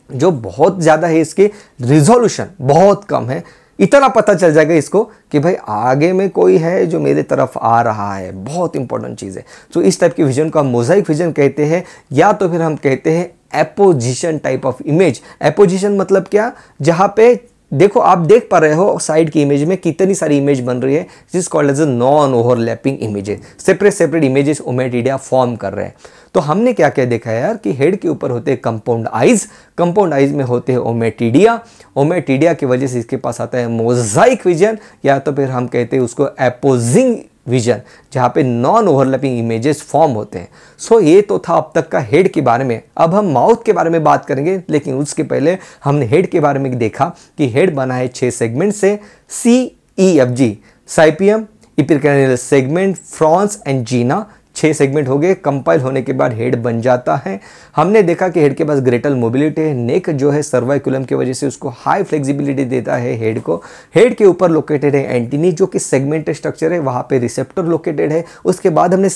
जो बहुत ज़्यादा है, इसकी रिजोल्यूशन बहुत कम है। इतना पता चल जाएगा इसको कि भाई आगे में कोई है जो मेरे तरफ आ रहा है। बहुत इंपॉर्टेंट चीज़ है। तो इस टाइप की विजन को हम मोजाइक विजन कहते हैं, या तो फिर हम कहते हैं apposition type of image. Apposition मतलब क्या? जहाँ पे देखो आप देख पा रहे हो साइड की इमेज में कितनी सारी इमेज बन रही है, जिस called as non overlapping images. Separate images ommatidia form कर रहे हैं। तो हमने क्या क्या देखा है यार कि हेड के ऊपर होते हैं कंपाउंड आइज, कंपाउंड आइज में होते हैं ओमेटिडिया, ओमेटिडिया की वजह से इसके पास आता है मोजाइक विजन, या तो फिर हम कहते हैं उसको एपोजिंग विजन, जहाँ पे नॉन ओवरलैपिंग इमेजेस फॉर्म होते हैं। सो ये तो था अब तक का हेड के बारे में। अब हम माउथ के बारे में बात करेंगे, लेकिन उसके पहले हमने हेड के बारे में देखा कि हेड बना है 6 सेगमेंट से, CEFG, साइपियम, epicranial segment, frons and gena. 6 segment हो गए। कंपाइल होने के बाद हेड बन जाता है। हमने देखा कि हेड के पास ग्रेटल मोबिलिटी है। नेक जो है सर्वाइकुलम की वजह से उसको हाई फ्लेक्सिबिलिटी देता है हेड को। हेड के ऊपर लोकेटेड है एंटीनी, जो कि सेगमेंटेड स्ट्रक्चर है, वहाँ पे रिसेप्टर लोकेटेड है। उसके बाद हमने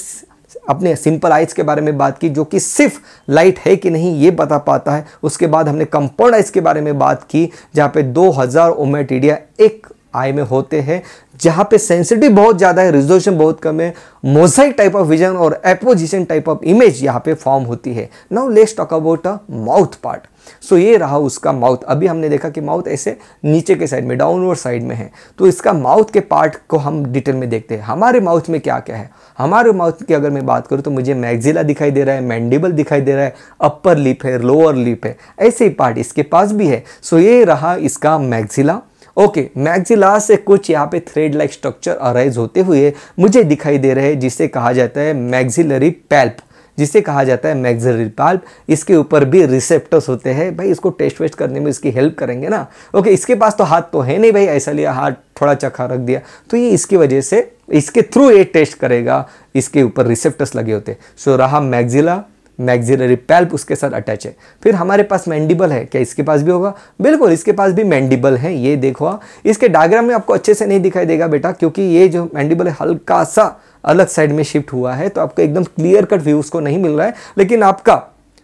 अपने सिंपल आइज के बारे में बात की, जो कि सिर्फ लाइट है कि नहीं ये बता पाता है। उसके बाद हमने कंपाउंड आइज के बारे में बात की, जहाँ पे 2000 ओमेटिडिया एक आई में होते हैं, जहाँ पे सेंसिटिव बहुत ज़्यादा है, रिजोल्यूशन बहुत कम है, मोजाइक टाइप ऑफ विजन और एपोजिशन टाइप ऑफ इमेज यहाँ पे फॉर्म होती है। Now let's talk about a mouth part. So ये रहा उसका माउथ। अभी हमने देखा कि माउथ ऐसे नीचे के साइड में, डाउनवर्ड साइड में है। तो इसका माउथ के पार्ट को हम डिटेल में देखते हैं। हमारे माउथ में क्या क्या है? हमारे माउथ की अगर मैं बात करूँ तो मुझे मैक्सिला दिखाई दे रहा है, मैंडिबल दिखाई दे रहा है, अपर लिप है, लोअर लिप है, ऐसे ही पार्ट इसके पास भी है। सो ये रहा इसका मैक्सिला। ओके, मैक्सिला से कुछ यहाँ पे थ्रेड लाइक स्ट्रक्चर अराइज होते हुए मुझे दिखाई दे रहे हैं, जिसे कहा जाता है मैक्सिलरी पैल्प। जिसे कहा जाता है मैक्सिलरी पल्प। इसके ऊपर भी रिसेप्टर्स होते हैं भाई, इसको टेस्ट वेस्ट करने में इसकी हेल्प करेंगे ना। ओके, इसके पास तो हाथ तो है नहीं भाई, ऐसा लिया हाथ थोड़ा चखा रख दिया, तो ये इसकी वजह से इसके थ्रू ये टेस्ट करेगा, इसके ऊपर रिसेप्टर्स लगे होते हैं। सो रहा मैक्सिला, मैक्सिलरी पल्प उसके साथ अटैच है। फिर हमारे पास मैंडिबल है, क्या इसके पास भी होगा? बिल्कुल, इसके पास भी मैंडिबल है। ये देखो, इसके डायग्राम में आपको अच्छे से नहीं दिखाई देगा बेटा, क्योंकि ये जो मैंडिबल है हल्का सा अलग साइड में शिफ्ट हुआ है, तो आपको एकदम क्लियर कट व्यू उसको नहीं मिल रहा है, लेकिन आपका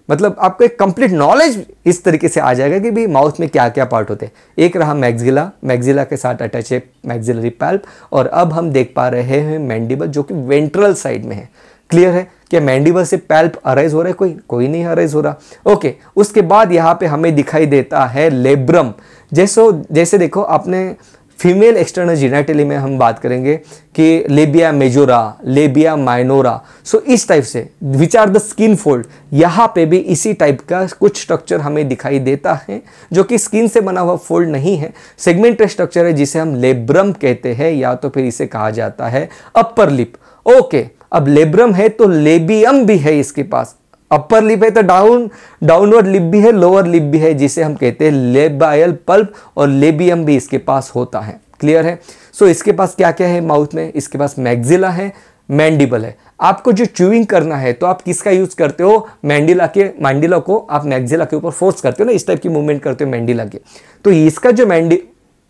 मतलब आपको एक कंप्लीट नॉलेज इस तरीके से आ जाएगा कि भाई माउथ में क्या क्या पार्ट होते हैं। एक रहा मैक्सिला, मैक्सिला के साथ अटैच है मैक्सिलरी पल्प, और अब हम देख पा रहे हैं मैंडिबल जो कि वेंट्रल साइड में है। क्लियर है? क्या मैंडिबल से पल्प अराइज हो रहा है? कोई नहीं अराइज हो रहा। ओके, उसके बाद यहाँ पे हमें दिखाई देता है लेब्रम। जैसे देखो, आपने फीमेल एक्सटर्नल जेनिटली में हम बात करेंगे कि लेबिया मेजोरा, लेबिया माइनोरा, सो इस टाइप से which are the skin fold, यहाँ पे भी इसी टाइप का कुछ स्ट्रक्चर हमें दिखाई देता है, जो कि स्किन से बना हुआ फोल्ड नहीं है, सेगमेंटेड स्ट्रक्चर है, जिसे हम लेब्रम कहते हैं, या तो फिर इसे कहा जाता है अपर लिप। ओके, अब लेब्रम है तो लेबियम भी है इसके पास। अपर लिप है तो डाउनवर्ड लिप भी है, लोअर लिप भी है, जिसे हम कहते हैं लेबायल पल्प, और लेबियम भी इसके पास होता है। क्लियर है? सो इसके पास क्या क्या है माउथ में? इसके पास मैक्सिला है, मैंडिबल है। आपको जो च्यूइंग करना है तो आप किसका यूज करते हो? मैंडिला को आप मैक्सिला के ऊपर फोर्स करते हो ना, इस टाइप की मूवमेंट करते हो मैंडिला के। तो इसका जो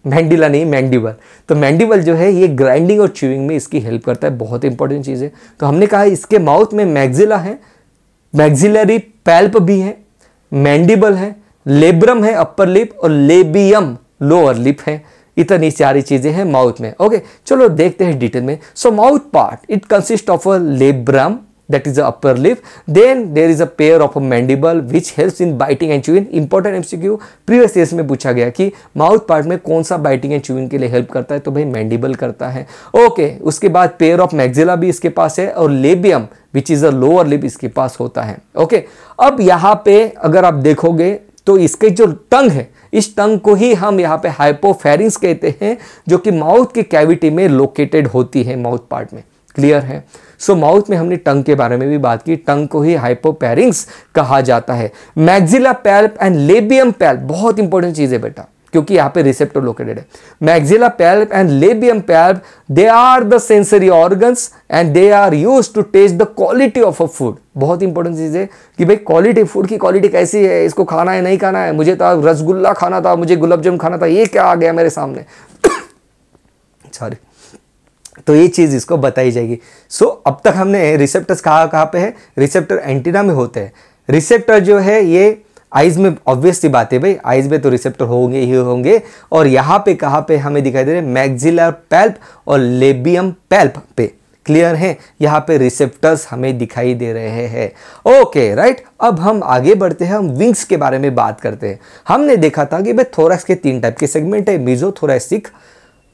मैंडिला नहीं, मैंडिबल, तो मैंडिबल जो है ये ग्राइंडिंग और च्यूइंग में इसकी हेल्प करता है, बहुत इंपॉर्टेंट चीज़ है। तो हमने कहा इसके माउथ में मैक्सिला है, मैक्सिलरी पल्प भी है, मैंडिबल है, लेब्रम है अपर लिप, और लेबियम लोअर लिप है। इतनी सारी चीजें हैं माउथ में। ओके, चलो देखते हैं डिटेल में। सो mouth part it consist of a labrum, that is the upper lip, then there is a pair of a mandible which helps in biting and chewing। important MCQ previous years में पूछा गया कि माउथ पार्ट में कौन सा biting and chewing के लिए हेल्प करता है, तो भाई मैंडिबल करता है। ओके, उसके बाद पेयर ऑफ मैक्सिला भी इसके पास है, और labium which is a lower lip इसके पास होता है। ओके, अब यहाँ पे अगर आप देखोगे तो इसके जो टंग है, इस टंग को ही हम यहाँ पे हाइपोफेरिंक्स कहते हैं, जो कि माउथ की कैविटी में लोकेटेड होती है माउथ पार्ट में। क्लियर है? सो माउथ में हमने टंग के बारे में भी बात की, टंग को ही हाइपोफेरिंक्स कहा जाता है। Maxilla palp and labium palp बहुत इंपॉर्टेंट चीज है बेटा, क्योंकि यहाँ पे रिसेप्टर लोकेटेड है। Maxilla palp and labium palp they are the sensory organs and they are used to taste the quality of a food. बहुत इंपॉर्टेंट चीज है कि भाई क्वालिटी, फूड की क्वालिटी कैसी है, इसको खाना है नहीं खाना है, मुझे तो रसगुल्ला खाना था, मुझे गुलाब जामुन खाना था, ये क्या आ गया मेरे सामने सॉरी, तो ये चीज इसको बताई जाएगी। सो अब तक हमने रिसेप्टर्स कहाँ पे है? रिसेप्टर एंटीना में होते हैं। रिसेप्टर जो है ये आइज में ऑब्वियस सी बात है भाई, आइज में तो रिसेप्टर होंगे ही होंगे, और यहाँ पे कहाँ पे हमें दिखाई दे रहे हैं? मैक्सिलर पल्प और लेबियम पल्प पे। क्लियर है? यहाँ पे रिसेप्टर्स हमें दिखाई दे रहे हैं। ओके राइट, अब हम आगे बढ़ते हैं, हम विंग्स के बारे में बात करते हैं। हमने देखा था कि भाई थोरैक्स के 3 टाइप के सेगमेंट है, मीजोथोरैसिक,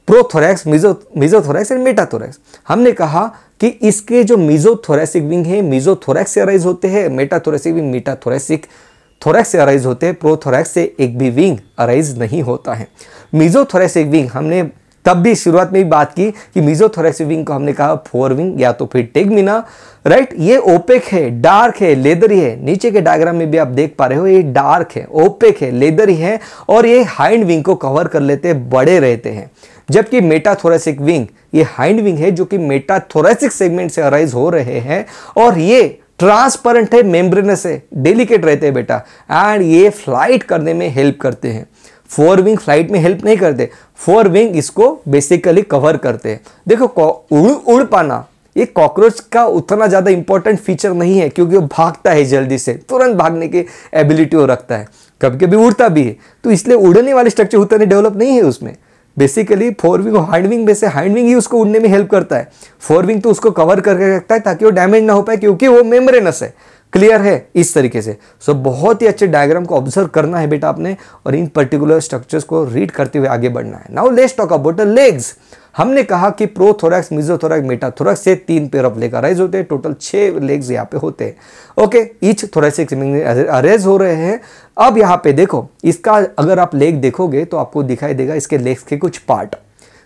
प्रोथोरैक्स, मीजोथोरैक्स एंड मेटाथोरैक्स। हमने कहा कि इसके जो मीजोथोरैसिक विंग है, मीजोथोरैक्स से अराइज होते हैं, मेटाथोरैसिक विंग मेटाथोरैसिक थोरैक्स से अराइज होते हैं, प्रोथोरैक्स से एक भी विंग अराइज नहीं होता है। मीजोथोरैसिक विंग हमने तब भी शुरुआत में भी बात की कि मीजोथोरैसिक विंग को हमने कहा फोर विंग या तो फिर टेगमिना, राइट। ये ओपेक है, डार्क है, लेदरी है। नीचे के डायग्राम में भी आप देख पा रहे हो, ये डार्क है, ओपेक है, लेदरी है, और ये हाइंड विंग को कवर कर लेते हैं, बड़े रहते हैं। जबकि मेटाथोरैसिक विंग, ये हाइंड विंग है जो कि मेटाथोरैसिक सेगमेंट से अराइज हो रहे हैं, और ये ट्रांसपेरेंट है, मेम्ब्रेनस है, डेलिकेट रहते हैं बेटा, एंड ये फ्लाइट करने में हेल्प करते हैं। फोर विंग फ्लाइट में हेल्प नहीं करते, फोर विंग इसको बेसिकली कवर करते हैं। देखो उड़ पाना ये कॉकरोच का उतना ज्यादा इंपॉर्टेंट फीचर नहीं है, क्योंकि वो भागता है जल्दी से, तुरंत भागने की एबिलिटी वो रखता है, कभी कभी उड़ता भी है, तो इसलिए उड़ने वाले स्ट्रक्चर उतना डेवलप नहीं है उसमें। बेसिकली फोर विंग और हाइंड विंग में से हाइंड विंग ही उसको उड़ने में हेल्प करता है, फोर विंग तो उसको कवर करके रखता है ताकि वो डैमेज ना हो पाए, क्योंकि वो मेम्ब्रेनस है। क्लियर है? इस तरीके से सो बहुत ही अच्छे डायग्राम को ऑब्जर्व करना है बेटा आपने, और इन पर्टिकुलर स्ट्रक्चर्स को रीड करते हुए आगे बढ़ना है। Now let's talk about the legs. हमने कहा कि प्रोथोरैक्स, मेसोथोरैक्स, मेटाथोरैक्स से 3 पेयर ऑफ लेग अराइज होते हैं, टोटल 6 लेग्स यहाँ पे होते हैं। ओके, ईच थोरैसिक अरेज हो रहे हैं। अब यहाँ पे देखो, इसका अगर आप लेग देखोगे तो आपको दिखाई देगा इसके लेग्स के कुछ पार्ट।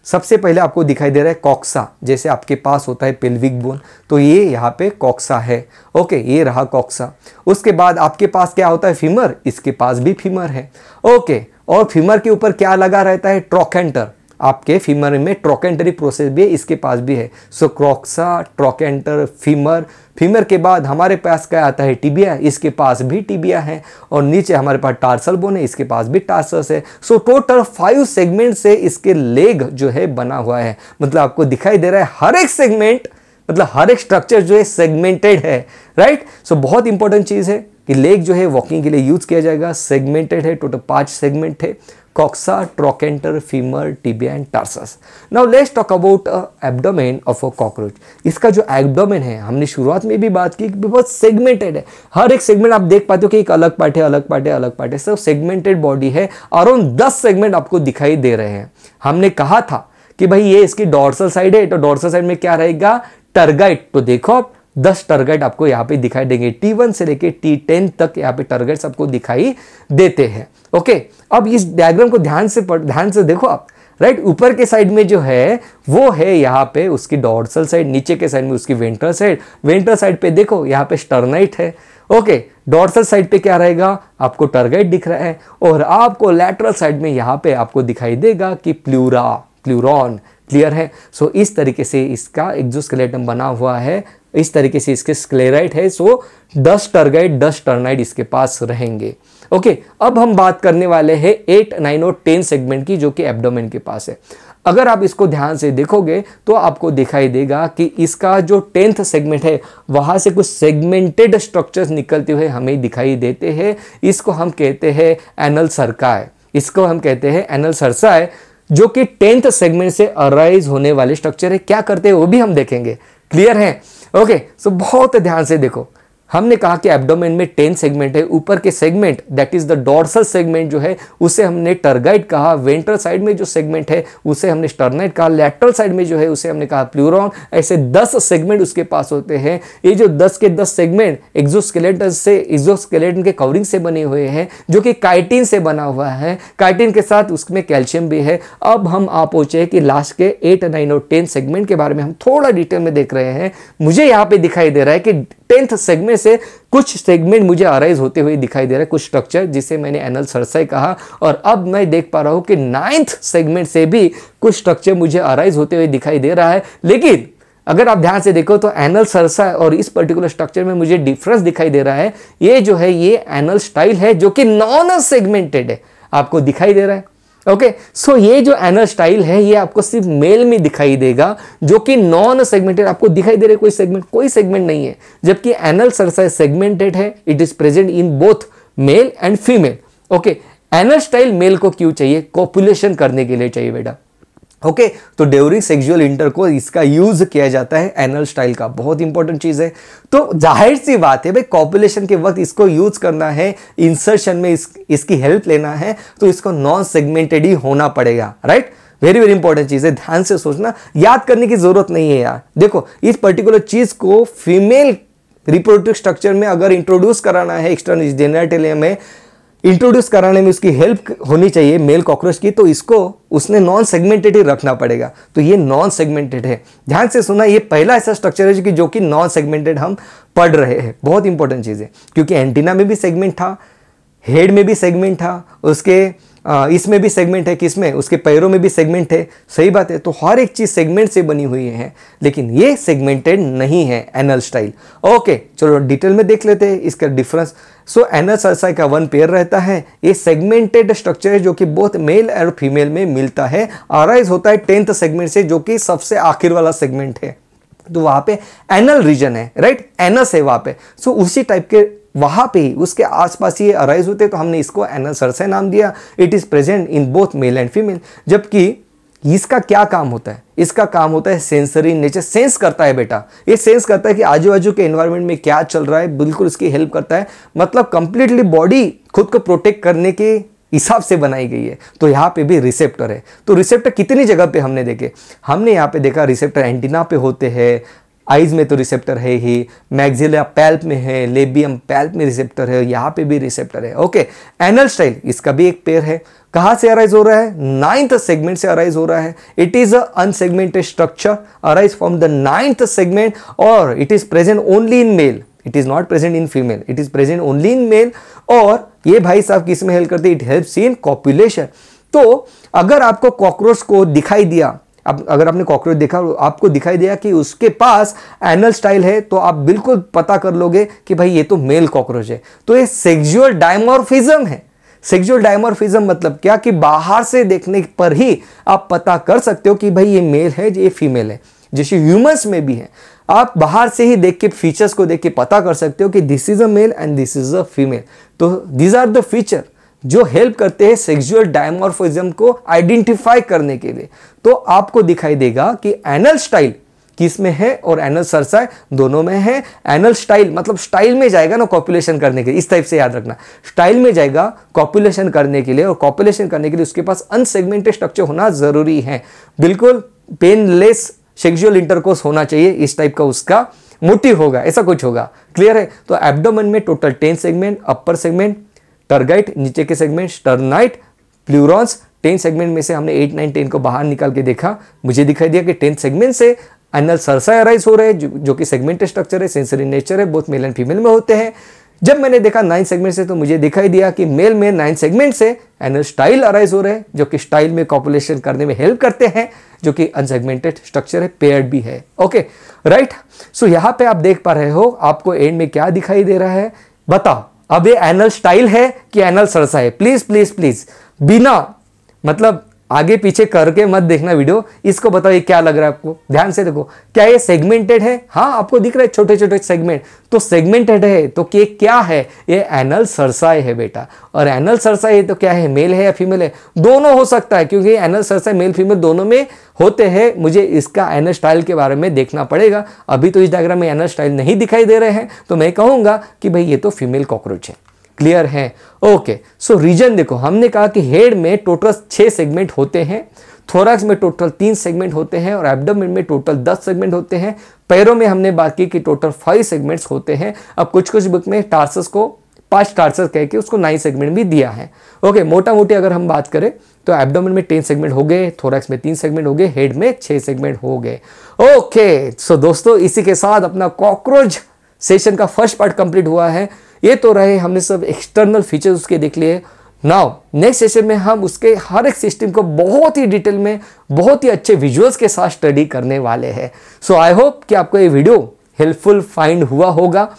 सबसे पहले आपको दिखाई दे रहा है कॉक्सा, जैसे आपके पास होता है पेल्विक बोन, तो ये यहाँ पे कॉक्सा है। ओके, ये रहा कॉक्सा। उसके बाद आपके पास क्या होता है, फीमर, इसके पास भी फीमर है। ओके, और फीमर के ऊपर क्या लगा रहता है, ट्रोकेंटर। आपके फीमर में ट्रोकेंटरी प्रोसेस भी है, इसके पास भी है। सो कॉक्सा, ट्रोकेंटर, फीमर। फीमर के बाद हमारे पास क्या आता है, टिबिया, इसके पास भी टिबिया है। और नीचे हमारे पास टार्सल बोन है, इसके पास भी टार्सस है। सो टोटल 5 सेगमेंट से इसके लेग जो है बना हुआ है। मतलब आपको दिखाई दे रहा है हर एक सेगमेंट, मतलब हर एक स्ट्रक्चर जो है सेगमेंटेड है, राइट। सो बहुत इंपॉर्टेंट चीज है कि लेग जो है वॉकिंग के लिए यूज किया जाएगा, सेगमेंटेड है, टोटल 5 सेगमेंट है, coxa, trochanter, femur, tibia and tarsus. Now let's talk about abdomen of a cockroach. इसका जो एब्डोमेन है, हमने शुरुआत में भी बात की कि बहुत सेगमेंटेड है। हर एक सेगमेंट आप देख पाते हो कि एक अलग पार्ट है, अलग पार्ट है, अलग पार्ट है, सब सेगमेंटेड बॉडी है। अराउंड 10 सेगमेंट आपको दिखाई दे रहे हैं। हमने कहा था कि भाई ये इसकी डॉर्सल साइड है, तो डॉर्सल साइड में क्या रहेगा, टर्गाइट। तो देखो आप 10 टर्गेट आपको यहाँ पे दिखाई देंगे, T1 से लेके T10 तक यहाँ पे टर्गेट्स आपको दिखाई देते हैं। ओके, अब इस डायग्राम को ध्यान से देखो आप, राइट। ऊपर के साइड में जो है वो है यहाँ पे उसकी डॉर्सल साइड, नीचे के साइड में उसकी वेंट्रल साइड। वेंट्रल साइड पे देखो यहाँ पे स्टर्नाइट है। ओके, डॉर्सल साइड पे क्या रहेगा, आपको टर्गेट दिख रहा है। और आपको लैटरल साइड में यहाँ पे आपको दिखाई देगा कि प्लूरा, प्लूरॉन। क्लियर है। सो इस तरीके से इसका एक्सोस्केलेटन बना हुआ है, इस तरीके से इसके स्क्लेराइट है। सो 10 टर्गाइट 10 टर्नाइट इसके पास रहेंगे। ओके, अब हम बात करने वाले हैं 8, 9 और 10 सेगमेंट की, जो कि एब्डोमेन के पास है। अगर आप इसको ध्यान से देखोगे तो आपको दिखाई देगा कि इसका जो 10th सेगमेंट है वहां से कुछ सेगमेंटेड स्ट्रक्चर्स निकलते हुए हमें दिखाई देते हैं। इसको हम कहते हैं एनल सर्काई, इसको हम कहते हैं एनल सर्साई, जो कि 10th सेगमेंट से अराइज होने वाले स्ट्रक्चर है। क्या करते हैं वो भी हम देखेंगे। क्लियर है। ओके, सो बहुत ध्यान से देखो, हमने कहा कि एब्डोमेन में 10 सेगमेंट है। ऊपर के segment that is the dorsal segment जो है उसे हमने टर्गाइट कहा। वेंट्रल साइड में जो सेगमेंट है उसे हमने स्टर्नाइट कहा। लैटरल साइड में जो है उसे हमने कहा प्लूरॉन। ऐसे 10 सेगमेंट उसके पास होते हैं। ये जो 10 के 10 सेगमेंट एक्सोस्केलेटन के कवरिंग से बने हुए हैं, जो कि काइटिन से बना हुआ है। काइटिन के साथ उसमें कैल्शियम भी है। अब हम आप पहुंचे कि लास्ट के 8, 9 और 10 सेगमेंट के बारे में हम थोड़ा डिटेल में देख रहे हैं। मुझे यहाँ पे दिखाई दे रहा है कि 10th सेगमेंट से कुछ सेगमेंट मुझे अराइज होते हुए दिखाई दे रहा है, कुछ स्ट्रक्चर जिसे मैंने एनल सर्साई कहा। और अब मैं देख पा रहा हूं कि 9th सेगमेंट से भी कुछ स्ट्रक्चर मुझे अराइज होते हुए दिखाई दे रहा है। लेकिन अगर आप ध्यान से देखो तो एनल सर्साई और इस पर्टिकुलर स्ट्रक्चर में मुझे डिफरेंस दिखाई दे रहा है। ये जो है ये एनल स्टाइल है, जो कि नॉन सेगमेंटेड है, आपको दिखाई दे रहा है। ओके, सो ये जो एनल स्टाइल है ये आपको सिर्फ मेल में दिखाई देगा, जो कि नॉन सेगमेंटेड आपको दिखाई दे रहा है। कोई सेगमेंट नहीं है। जबकि एनल सर्साई सेगमेंटेड है, it is present in both male and female. Okay, anal style male को क्यों चाहिए, कॉपुलेशन करने के लिए चाहिए बेटा। ओके, तो ड्यूरिंग सेक्सुअल इंटरकोर्स इसका यूज किया जाता है एनल स्टाइल का, बहुत इंपॉर्टेंट चीज है। तो जाहिर सी बात है भाई, कॉपुलेशन के वक्त इसको यूज करना है, इंसर्शन में इसकी हेल्प लेना है, तो इसको नॉन सेगमेंटेड ही होना पड़ेगा, राइट। वेरी वेरी इंपॉर्टेंट चीज है, ध्यान से सोचना, याद करने की जरूरत नहीं है यार। देखो, इस पर्टिकुलर चीज को फीमेल रिप्रोडक्टिव स्ट्रक्चर में अगर इंट्रोड्यूस कराना है, एक्सटर्नल जेनिटलिया में इंट्रोड्यूस कराने में उसकी हेल्प होनी चाहिए मेल कॉकरोच की, तो इसको उसने नॉन सेगमेंटेड ही रखना पड़ेगा। तो ये नॉन सेगमेंटेड है, ध्यान से सुना, ये पहला ऐसा स्ट्रक्चर है जो कि नॉन सेगमेंटेड हम पढ़ रहे हैं। बहुत इंपॉर्टेंट चीज़ है, क्योंकि एंटीना में भी सेगमेंट था, हेड में भी सेगमेंट था, उसके इसमें भी सेगमेंट है, किसमें, उसके पैरों में भी सेगमेंट है। सही बात है। तो हर एक चीज सेगमेंट से बनी हुई है, लेकिन ये सेगमेंटेड नहीं है एनल स्टाइल। ओके, चलो डिटेल में देख लेते हैं इसका डिफरेंस। सो एनल सर्साई का 1 पेयर रहता है। ये सेगमेंटेड स्ट्रक्चर है जो कि बोथ मेल और फीमेल में मिलता है। अराइज होता है 10th सेगमेंट से, जो कि सबसे आखिर वाला सेगमेंट है। तो वहां पे एनल रीजन है, राइट, एनस है वहां पे। सो उसी टाइप के वहां पे ही उसके आसपास ये अराइज होते, तो हमने इसको एनल सर्साई नाम दिया। It is present in both male and female. जबकि इसका क्या काम होता है, इसका काम होता है सेंसरी नेचर, सेंस करता है बेटा। ये सेंस करता है कि आजू बाजू के एनवायरनमेंट में क्या चल रहा है, बिल्कुल उसकी हेल्प करता है। मतलब कंप्लीटली बॉडी खुद को प्रोटेक्ट करने के हिसाब से बनाई गई है। तो यहाँ पे भी रिसेप्टर है। तो रिसेप्टर कितनी जगह पे हमने देखे, हमने यहाँ पे देखा रिसेप्टर एंटीना पे होते हैं, आइज में तो रिसेप्टर है ही, मैक्सिला पैल्प में है, लेबियम पैल्प में रिसेप्टर है, यहाँ पे भी रिसेप्टर है। ओके, एनल स्टाइल इसका भी एक पेयर है। कहाँ से अराइज हो रहा है? 9th सेगमेंट से अराइज हो रहा है। It is a unsegmented structure arise from the 9th segment और it is present only in male, it is not present in female, it is present only in male. और ये भाई साहब किस में हेल्प करते हैं? It helps in copulation. तो अगर आपको कॉकरोच को दिखाई दिया, अब अगर आपने कॉकरोच देखा आपको दिखाई दिया कि उसके पास एनल स्टाइल है, तो आप बिल्कुल पता कर लोगे कि भाई ये तो मेल कॉकरोच है। तो ये सेक्सुअल डायमॉर्फिज्म है। सेक्सुअल डायमॉर्फिज्म मतलब क्या कि बाहर से देखने पर ही आप पता कर सकते हो कि भाई ये मेल है, ये फीमेल है। जैसे ह्यूमंस में भी है, आप बाहर से ही देख के फीचर्स को देख के पता कर सकते हो कि this is a male and this is a female. तो दीज आर द फीचर जो हेल्प करते हैं सेक्सुअल डायमॉर्फिज्म को आइडेंटिफाई करने के लिए। तो आपको दिखाई देगा कि एनल स्टाइल किस में है और एनल सरसाई दोनों में है। एनल स्टाइल मतलब स्टाइल में जाएगा ना कॉपुलेशन करने के लिए, इस टाइप से याद रखना, स्टाइल में जाएगा कॉपुलेशन करने के लिए, और कॉपुलेशन करने के लिए उसके पास अनसेगमेंटेड स्ट्रक्चर होना जरूरी है। बिल्कुल पेनलेस सेक्सुअल इंटरकोर्स होना चाहिए, इस टाइप का उसका मोटिव होगा, ऐसा कुछ होगा। क्लियर है? तो एब्डोमेन में total 10 segment, upper segment tergite, नीचे के सेगमेंट स्टर्नाइट, प्लूरॉन्स। 10 सेगमेंट में से हमने 8, 9, 10 को बाहर निकाल के देखा, मुझे दिखाई दिया कि 10 सेगमेंट से एनल सरसाई अराइज हो रहे हैं, जो कि सेगमेंटेड स्ट्रक्चर है, सेंसरी नेचर है, बोथ मेल एंड फीमेल में होते हैं। जब मैंने देखा 9 सेगमेंट से, तो मुझे दिखाई दिया कि मेल में 9 सेगमेंट से एनल स्टाइल अराइज हो रहे हैं, जो कि स्टाइल में कॉपुलेशन करने में हेल्प करते हैं, जो कि अनसेगमेंटेड स्ट्रक्चर है, पेयर्ड भी है। Okay right. सो यहाँ पे आप देख पा रहे हो, आपको एंड में क्या दिखाई दे रहा है? बताओ अब ये एनल स्टाइल है कि एनल सरसाई है? प्लीज प्लीज प्लीज बिना मतलब आगे पीछे करके मत देखना वीडियो, इसको बताओ ये क्या लग रहा है आपको? ध्यान से देखो, क्या ये सेगमेंटेड है? हाँ, आपको दिख रहा है छोटे छोटे सेगमेंट, तो सेगमेंटेड है तो ये क्या है? ये एनल सरसाई है बेटा। और एनल सरसाई है तो क्या है? मेल है या फीमेल है? दोनों हो सकता है, क्योंकि एनल सरसाई मेल फीमेल दोनों में होते हैं। मुझे इसका एनल स्टाइल के बारे में देखना पड़ेगा। अभी तो इस डायग्राम में एनल स्टाइल नहीं दिखाई दे रहे हैं, तो मैं कहूंगा कि भाई ये तो फीमेल कॉकरोच है। क्लियर है? ओके। सो रीजन देखो, हमने कहा कि हेड में टोटल 6 सेगमेंट होते हैं, थोरैक्स में टोटल 3 सेगमेंट होते हैं और एब्डोमेन में टोटल 10 सेगमेंट होते हैं। पैरों में हमने बात की कि टोटल 5 सेगमेंट्स होते हैं। अब कुछ कुछ बुक में टार्सस को 5 टार्सस कह के उसको 9 सेगमेंट भी दिया है। ओके, मोटा मोटी अगर हम बात करें तो एब्डोमेन में 10 सेगमेंट हो गए, थोरैक्स में 3 सेगमेंट हो गए, हेड में 6 सेगमेंट हो गए। ओके, सो दोस्तों इसी के साथ अपना कॉकरोच सेशन का फर्स्ट पार्ट कंप्लीट हुआ है। ये तो रहे हमने सब एक्सटर्नल फीचर्स उसके देख लिए। नाउ नेक्स्ट सेशन में हम उसके हर एक सिस्टम को बहुत ही डिटेल में, बहुत ही अच्छे विजुअल्स के साथ स्टडी करने वाले हैं। सो आई होप कि आपको ये वीडियो हेल्पफुल फाइंड हुआ होगा।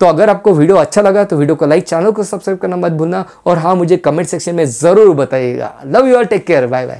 तो अगर आपको वीडियो अच्छा लगा तो वीडियो को लाइक, चैनल को सब्सक्राइब करना मत भूलना, और हाँ, मुझे कमेंट सेक्शन में जरूर बताइएगा। Love you all, take care, bye bye.